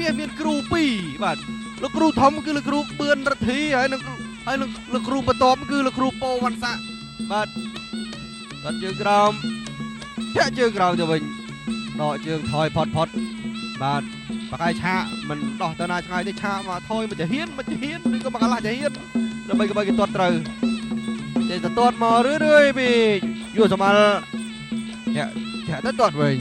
មានគ្រូ2បាទលោកគ្រូធំគឺលោកគ្រូបឿនរដ្ឋីហើយលោកគ្រូបន្ទាប់គឺលោកគ្រូពោវណ្ណស័ក្តិបាទគាត់ជើងក្រោមធាក់ជើងក្រោមទៅវិញដកជើងថយផុតបាទបកាយឆាកមិនដោះទៅណាឆ្ងាយទេឆាកមកថយមិនចាហ៊ានឬក៏បកាឡាចាហ៊ានដើម្បីគេទាត់ត្រូវតែទាត់មករឿយពីយួរសម្អាលធាក់ទៅទាត់វិញ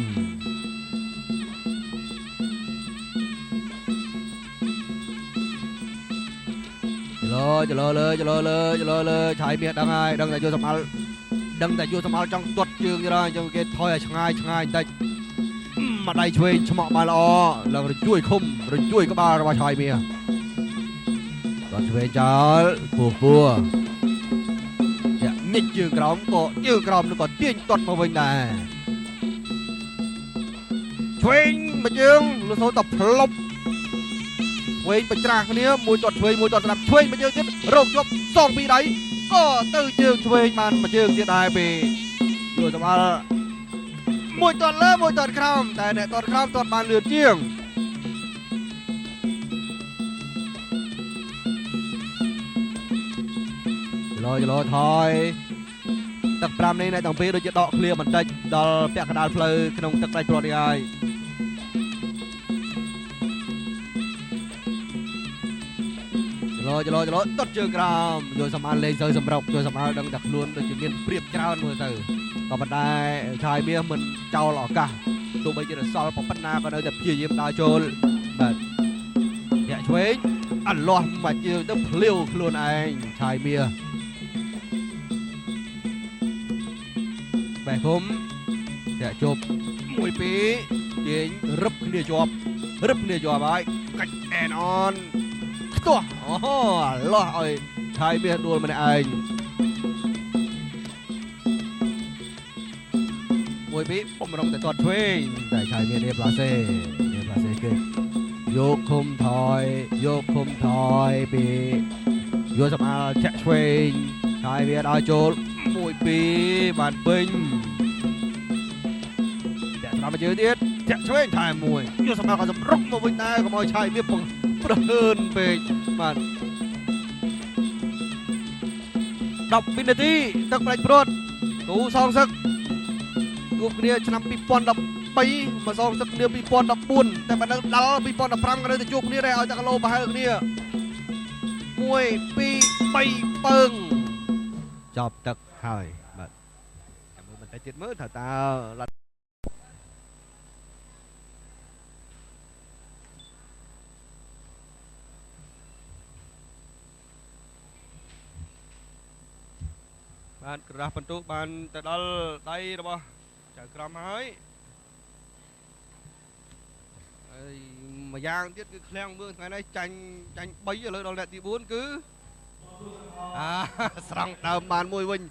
ចលោលើឆាយមាសដឹងហើយដឹងតែយួរសម្អាលចង់ទាត់ជើងទៅដល់អញ្ចឹងគេថយឲ្យឆ្ងាយបន្តិចម្ដាយឆ្វេងឆ្មក់បានល្អឡើងរជួយឃុំរជួយក្បាលរបស់ឆាយមាសទាត់ឆ្វេងចោលពោះញិចជើងក្រោមក៏ជើងក្រោមនោះក៏ទាញទាត់មកវិញដែរឆ្វេងមួយជើងលឺសូនតែផ្លុបឆ្វេងបញ្ច្រាស់គ្នាមួយទាត់ឆ្វេងមួយទាត់ស្ដាប់ឆ្វេងមួយជើងទៀតរកជាប់សងពីដៃក៏ទៅជើងឆ្វេងបានមួយជើងទៀតដែរពេលយល់សម្អាលមួយទាត់លើមួយទាត់ក្រោមតែអ្នកទាត់ក្រោមទាត់បានលឿនជាងចលោថយទឹក5នេះអ្នកទាំងពីរដូចជាដកឃ្លាបន្តិចដល់ពាក់កណ្ដាលផ្លូវក្នុងទឹកដាច់ព្រាត់នេះហើយចលោទាត់ជើងក្រោមយល់សម្អាលលេងទៅសម្រុកយល់សម្អាលដឹងតែខ្លួនដូចជាមានព្រៀបច្រើនមើលទៅក៏ប៉ុន្តែឆាយមាសមិនចោលឱកាសទោះបីជាសល់ប៉ុណ្ណាក៏នៅតែព្យាយាមដើរចូលបាទអ្នកឆ្វេងអលាស់មកជើងទៅភ្លាវខ្លួនឯងឆាយមាសបែគុំតែជប់1 2ទាញរឹបគ្នាជាប់ហើយកាច់អែនអនខ្ទាស់អូអាលាស់ឲ្យឆាយមាសដួលម្នាក់ឯង1 2បំរុងតែទាត់ឆ្វេងតែឆាយមាសនេះផ្លាសេគេយកឃុំថយពីយកសម្អាលចាក់ឆ្វេងឆាយមាសដល់ចូល1 2បានពេញតែស្ដាប់មកជើងទៀតចាក់ឆ្វេងថែមមួយយកសម្អាលក៏សម្រុកមកវិញដែរកុំឲ្យឆាយមាសប្រហើនពេកបាទ10 វិនាទីទឹកផ្លាច់ព្រាត់គូសងសឹកជួបគ្នាឆ្នាំ2013មកសងសឹកគ្នា2014តែបើនៅដល់2015ក៏នៅតែជួបគ្នាដែរឲ្យតែគីឡូប្រហែលគ្នា1 2 3ពើងចប់ទឹកហើយបាទចាំមើលបន្តិចទៀតមើលថាតើបានក្រដាស់បន្ទុកបានទៅដល់ដៃរបស់ចៅក្រមហើយម្យ៉ាងទៀតគឺឃ្លាំងមើលថ្ងៃនេះចាញ់3ឥឡូវដល់អ្នកទី4គឺស្រង់ដើមបានមួយវិញ